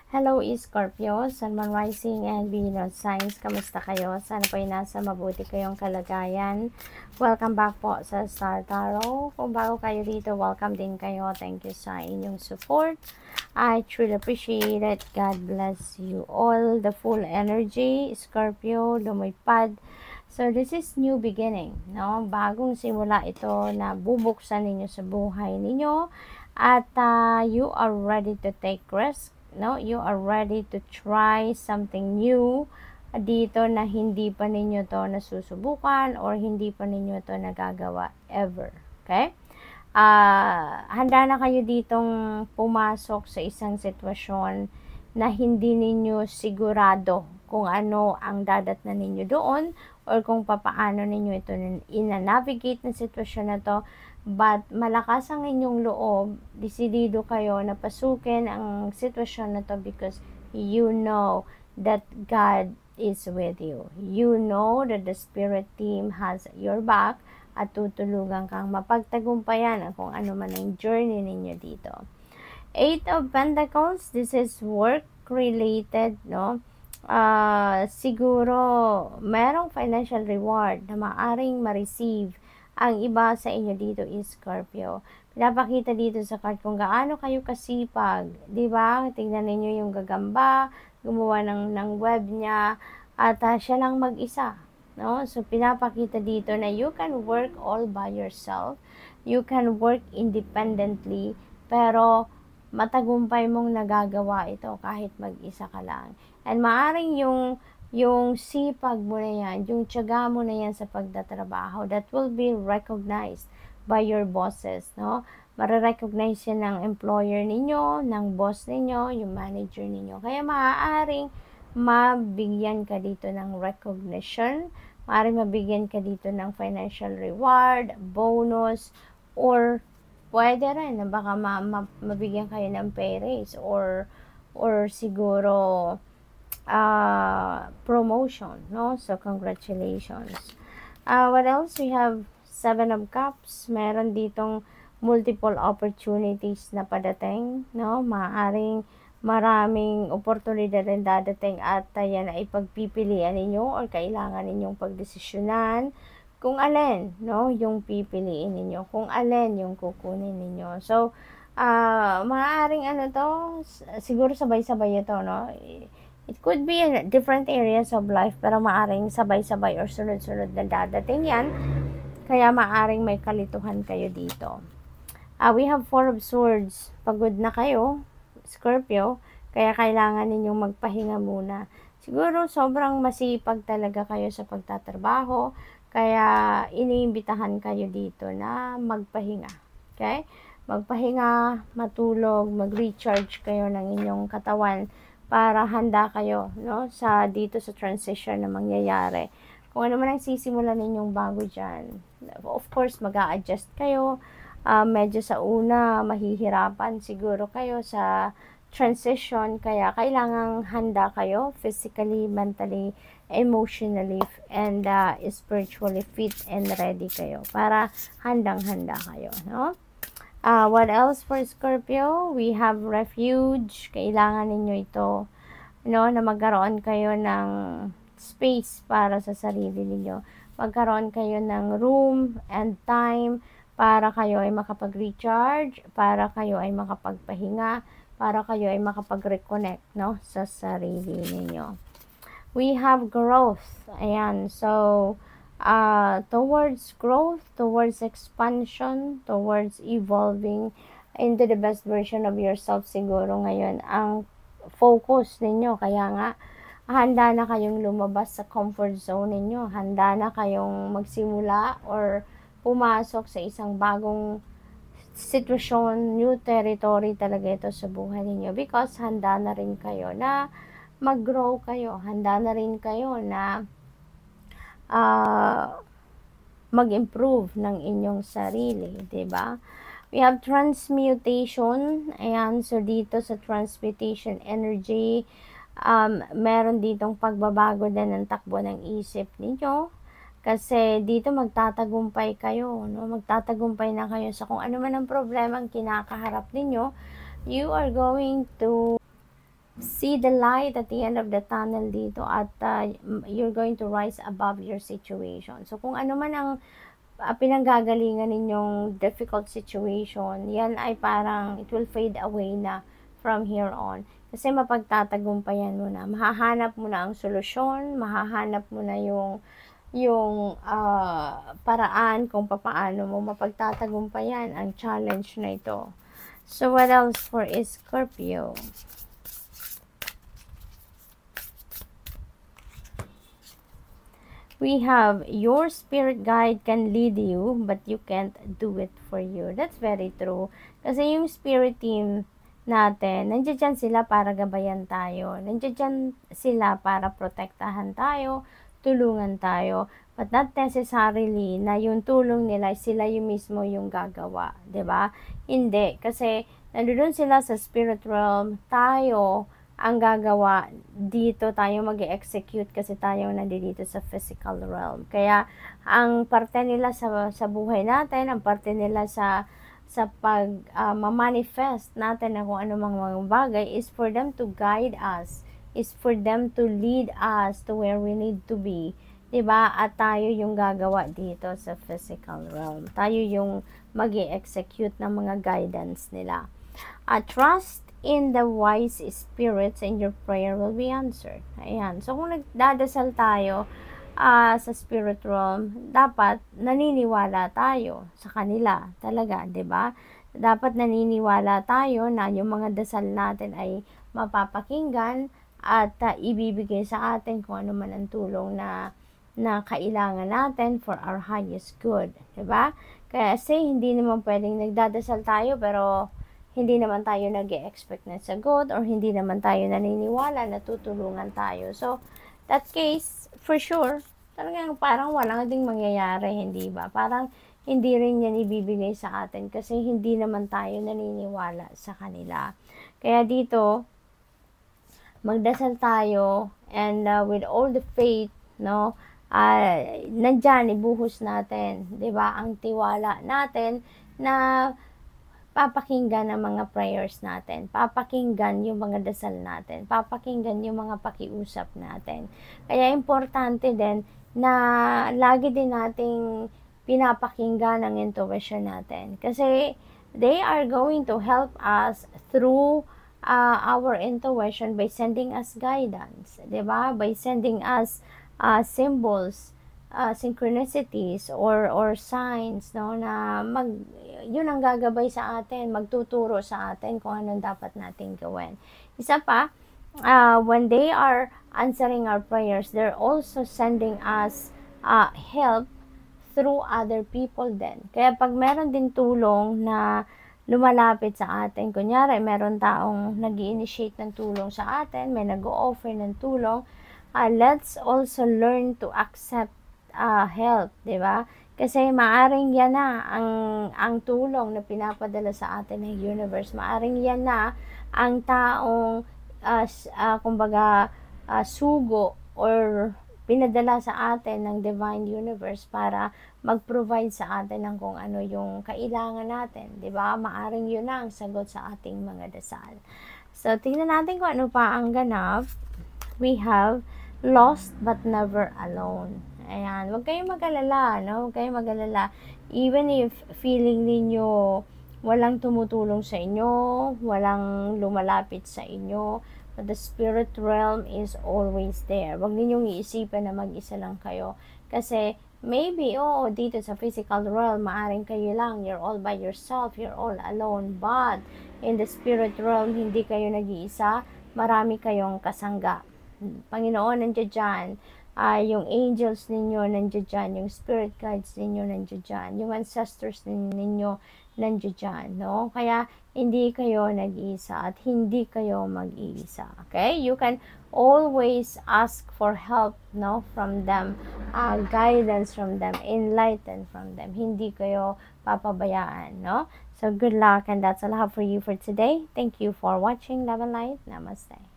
Hello Scorpio, Sun, Moon, Rising and Venus signs. Kamusta kayo? Sana po ay nasa mabuti kayong kalagayan. Welcome back po sa Star Tarot. Kung bago kayo dito, welcome din kayo. Thank you sa inyong support. I truly appreciate it. God bless you all. The full energy, Scorpio, lumipad. So this is new beginning, no? Bagong simula ito na bubuksan ninyo sa buhay ninyo. At you are ready to take risk. No, you are ready to try something new dito na hindi pa ninyo to nasusubukan or hindi pa ninyo to nagagawa ever. Okay? Handa na kayo ditong pumasok sa isang sitwasyon na hindi ninyo sigurado kung ano ang dadatnan ninyo doon or kung papaano ninyo ito ina-navigate na sitwasyon na to. But malakas ang inyong loob, desidido kayo na pasukin ang sitwasyon na to because you know that God is with you. You know that the spirit team has your back at tutulungan kang mapagtagumpayan kung ano man ang journey ninyo dito. Eight of Pentacles, this is work related, no? Siguro merong financial reward na maaring ma-receive ang iba sa inyo dito is Scorpio. Pinapakita dito sa card kung gaano kayo kasipag, 'di ba? Tingnan niyo yung gagamba, gumawa ng web niya at siya lang mag-isa, no? So pinapakita dito na you can work all by yourself. You can work independently, pero matagumpay mong nagagawa ito kahit mag-isa ka lang. And maaring yung sipag mo na yan, yung tiyaga mo na yan sa pagtatrabaho, that will be recognized by your bosses, no? Mare-recognize yan ng employer ninyo, ng boss ninyo, yung manager ninyo. Kaya maaaring mabigyan ka dito ng recognition, maaaring mabigyan ka dito ng financial reward, bonus, or pwede rin na baka mabigyan kayo ng pay raise or siguro promotion, no? So congratulations. What else? We have 7 of Cups. Meron ditong multiple opportunities na padating, no? Maaring maraming oportunidad rin dadating at yan ay pagpipilian ninyo or kailangan ninyong pagdesisyonan kung alin, no, yung pipiliin ninyo, kung alin yung kukunin ninyo. So maaaring ano to, siguro sabay-sabay ito, no? It could be in different areas of life, pero maaring sabay-sabay or sunod-sunod na dadating yan. Kaya maaring may kalituhan kayo dito. We have 4 of Swords. Pagod na kayo, Scorpio, kaya kailangan ninyong magpahinga muna. Siguro sobrang masipag talaga kayo sa pagtatrabaho, kaya iniimbitahan kayo dito na magpahinga. Okay? Magpahinga, matulog, mag-recharge kayo ng inyong katawan para handa kayo, no, sa dito sa transition na mangyayari. Kung ano man ang sisimulan ninyong bago dyan, of course mag-a-adjust kayo. Medyo sa una mahihirapan siguro kayo sa transition, kaya kailangang handa kayo physically, mentally, emotionally, and spiritually fit and ready kayo para handang-handa kayo, no? What else for Scorpio? We have refuge. Kailangan ninyo ito, no, na magkaroon kayo ng space para sa sarili ninyo. Magkaroon kayo ng room and time para kayo ay makapag-recharge, para kayo ay makapagpahinga, para kayo ay makapag-reconnect, no, sa sarili ninyo. We have growth. Ayan. So, towards growth, towards expansion, towards evolving into the best version of yourself siguro ngayon ang focus ninyo. Kaya nga, handa na kayong lumabas sa comfort zone ninyo. Handa na kayong magsimula or pumasok sa isang bagong sitwasyon, new territory talaga ito sa buhay ninyo because handa na rin kayo na mag-grow kayo. Handa na rin kayo na mag-improve ng inyong sarili, 'di ba? We have transmutation. Ayan, so dito sa transmutation energy, meron ditong pagbabago din ng takbo ng isip ninyo. Kasi dito magtatagumpay kayo, no? Magtatagumpay na kayo sa kung ano man ang problema ang kinakaharap ninyo. You are going to see the light at the end of the tunnel dito at you're going to rise above your situation. So, kung ano man ang pinanggagalingan ninyong difficult situation, yan ay parang it will fade away na from here on. Kasi mapagtatagumpayan mo na. Mahahanap mo na ang solusyon, mahahanap mo na yung paraan kung papaano mo mapagtatagumpayan ang challenge na ito. So, what else for Scorpio? We have, your spirit guide can lead you, but you can't do it for you. That's very true. Kasi yung spirit team natin, nandiyan sila para gabayan tayo. Nandiyan sila para protektahan tayo, tulungan tayo. But not necessarily na yung tulong nila, sila yung mismo yung gagawa. 'Di ba? Hindi. Kasi nandoon sila sa spirit realm, tayo ang gagawa dito, tayo mag-execute kasi tayo nandito sa physical realm. Kaya ang parte nila sa buhay natin, ang parte nila sa pag ma-manifest natin na kung ano mga bagay is for them to guide us, is for them to lead us to where we need to be. 'Di ba? At tayo yung gagawa dito sa physical realm. Tayo yung mag-execute ng mga guidance nila. Trust in the wise spirits and your prayer will be answered. Ayan. So, kung nagdadasal tayo sa spirit realm, dapat naniniwala tayo sa kanila. Talaga, 'di ba? Dapat naniniwala tayo na yung mga dasal natin ay mapapakinggan at ibibigay sa atin kung ano man ang tulong na kailangan natin for our highest good. 'Di ba? Kasi hindi naman pwedeng nagdadasal tayo pero hindi naman tayo nag-e-expect na sa good or hindi naman tayo naniniwala na tutulungan tayo. So, that case, for sure, talagang parang walang ding mangyayari, hindi ba? Parang hindi rin yan ibibigay sa atin kasi hindi naman tayo naniniwala sa kanila. Kaya dito, magdasal tayo and with all the faith, no, nandyan, ibuhos natin, 'di ba? Ang tiwala natin na papakinggan ang mga prayers natin, papakinggan yung mga dasal natin, papakinggan yung mga pakiusap natin. Kaya importante din na lagi din nating pinapakinggan ang intuition natin. Kasi they are going to help us through our intuition by sending us guidance, 'di ba? By sending us symbols, synchronicities or signs, no, na yun ang gagabay sa atin, magtuturo sa atin kung anong dapat nating gawin. Isa pa, when they are answering our prayers, they're also sending us help through other people din. Kaya pag meron din tulong na lumalapit sa atin, kunyari meron taong nag-initiate ng tulong sa atin, may nag-o-offer ng tulong, let's also learn to accept help, 'di ba? Kasi maaring yan na ang tulong na pinapadala sa atin ng universe. Maaring yan na ang taong kumbaga sugo or pinadala sa atin ng divine universe para mag-provide sa atin ng kung ano yung kailangan natin, 'di ba? Maaring yun na ang sagot sa ating mga dasal. So, tingnan natin kung ano pa ang ganap. We have lost but never alone. Ayan, huwag kayong mag-alala, no? Huwag kayong mag-alala. Even if feeling ninyo walang tumutulong sa inyo, walang lumalapit sa inyo, but the spirit realm is always there. Huwag ninyong iisipin na mag-isa lang kayo. Kasi maybe, dito sa physical realm, maaring kayo lang, you're all by yourself, you're all alone. But in the spirit realm, hindi kayo nag-iisa, marami kayong kasangga. Panginoon, nandiyan dyan. Yung angels ninyo, nandiyan dyan. Yung spirit guides ninyo, nandiyan dyan. Yung ancestors ninyo, nandiyan dyan. No? Kaya, hindi kayo nag-iisa at hindi kayo mag-iisa. Okay? You can always ask for help, no, from them. Guidance from them. Enlighten from them. Hindi kayo papabayaan, no? So, good luck and that's all I have for you for today. Thank you for watching. Love and light. Namaste.